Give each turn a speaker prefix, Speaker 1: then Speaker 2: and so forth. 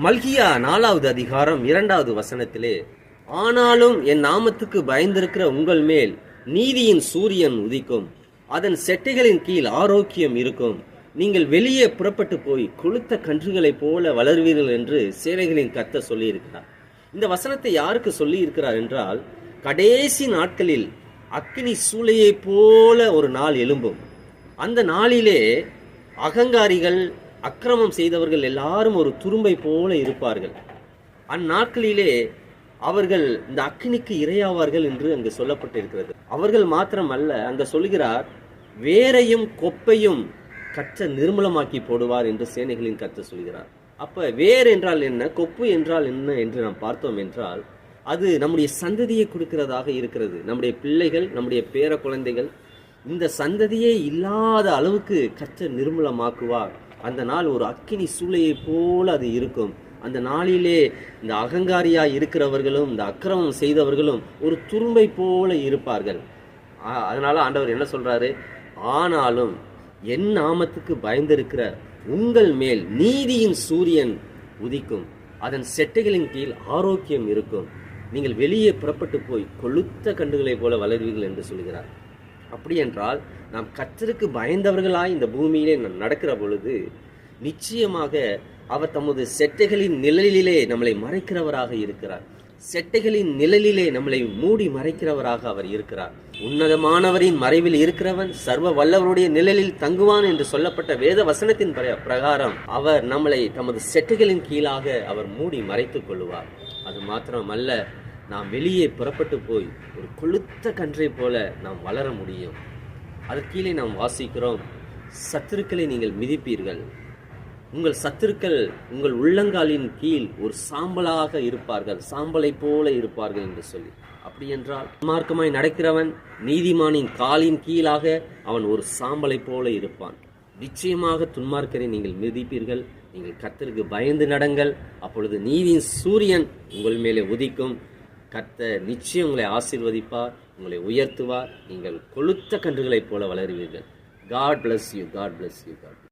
Speaker 1: மல்கியா 4வது அதிகாரம் 2வது வசனத்திலே, ஆனாலும் என் நாமத்துக்கு பயந்திருக்கிற உங்கள் மேல் நீதியின் சூரியன் உதிக்கும், அதன் செட்டைகளின் கீழ் ஆரோக்கியம் இருக்கும், நீங்கள் வெளியே புறப்பட்டு போய் கொழுத்த கன்றுகளைப் போல வளர்வீர்கள் என்று சேனைகளின் கர்த்தர் சொல்லியிருக்கிறார். இந்த வசனத்தை யாருக்கு சொல்லி இருக்கிறார் என்றால், கடைசி நாட்களில் அக்கினி சூளையை போல ஒரு நாள் எழும்பும். அந்த நாளிலே அகங்காரிகள், அக்கிரமம் செய்தவர்கள் எல்லாரும் ஒரு துரும்பை போல இருப்பார்கள். அந்நாட்களிலே அவர்கள் இந்த அக்கினிக்கு இரையாவார்கள் என்று அங்கு சொல்லப்பட்டிருக்கிறது. அவர்கள் மாத்திரம் அல்ல, அங்கு சொல்கிறார், வேரையும் கொப்பையும் கர்த்தர் நிர்மூலமாக்கி போடுவார் என்று சேனைகளின் கர்த்தர் சொல்கிறார். அப்ப வேர் என்றால் என்ன, கொப்பு என்றால் என்ன என்று நாம் பார்த்தோம் என்றால், அது நம்முடைய சந்ததியை கொடுக்கிறதாக இருக்கிறது. நம்முடைய பிள்ளைகள், நம்முடைய பேர குழந்தைகள், இந்த சந்ததியே இல்லாத அளவுக்கு கர்த்தர் நிர்மூலமாக்குவார். அந்த நாள் ஒரு அக்கினி சூளையை போல அது இருக்கும். அந்த நாளிலே இந்த அகங்காரியாய் இருக்கிறவர்களும் இந்த அக்கிரமம் செய்தவர்களும் ஒரு துரும்பை போல இருப்பார்கள். அதனால ஆண்டவர் என்ன சொல்றாரு, ஆனாலும் என் நாமத்துக்கு பயந்திருக்கிற உங்கள் மேல் நீதியின் சூரியன் உதிக்கும், அதன் செட்டைகளின் கீழ் ஆரோக்கியம் இருக்கும், நீங்கள் வெளியே புறப்பட்டு போய் கொழுத்த கன்றுகளை போல வளர்வீர்கள் என்று சொல்கிறார். அப்படி என்றால் நாம் கர்த்தருக்கு பயந்தவர்களாய் இந்த பூமியிலே நடக்கிற பொழுது நிச்சயமாக அவர் தமது செட்டைகளின் நிழலிலே நம்மளை மறைக்கிறவராக இருக்கிறார். செட்டைகளின் நிழலிலே நம்மளை மூடி மறைக்கிறவராக அவர் இருக்கிறார். உன்னதமானவரின் மறைவில் இருக்கிறவன் சர்வ வல்லவருடைய நிழலில் தங்குவான் என்று சொல்லப்பட்ட வேத வசனத்தின் பிரகாரம் அவர் நம்மளை தமது செட்டைகளின் கீழாக அவர் மூடி மறைத்துக் கொள்ளுவார். அது மாத்திரமல்ல, நாம் வெளியே புறப்பட்டு போய் ஒரு கொழுத்த கன்றை போல நாம் வளர முடியும். அதற்கு கீழே நாம் வாசிக்கிறோம், சத்துருக்களை நீங்கள் மிதிப்பீர்கள், உங்கள் சத்துருக்கள் உங்கள் உள்ளங்காலின் கீழ் ஒரு சாம்பலாக இருப்பார்கள், சாம்பலை போல இருப்பார்கள் என்று சொல்லி. அப்படி என்றால் மார்க்கமாய் நடக்கிறவன் நீதிமானின் காலின் கீழாக அவன் ஒரு சாம்பலை போல இருப்பான். நிச்சயமாக துன்மார்க்கரை நீங்கள் மிதிப்பீர்கள். நீங்கள் கர்த்தருக்கு பயந்து நடங்கள், அப்பொழுது நீதியின் சூரியன் உங்கள் மேலே உதிக்கும். கர்த்தர் நிச்சயம் உங்களை ஆசீர்வதிப்பார், உங்களை உயர்த்துவார், நீங்கள் கொழுத்த கன்றுகளைப் போல வளருவீர்கள். God bless you. God bless you. God bless you.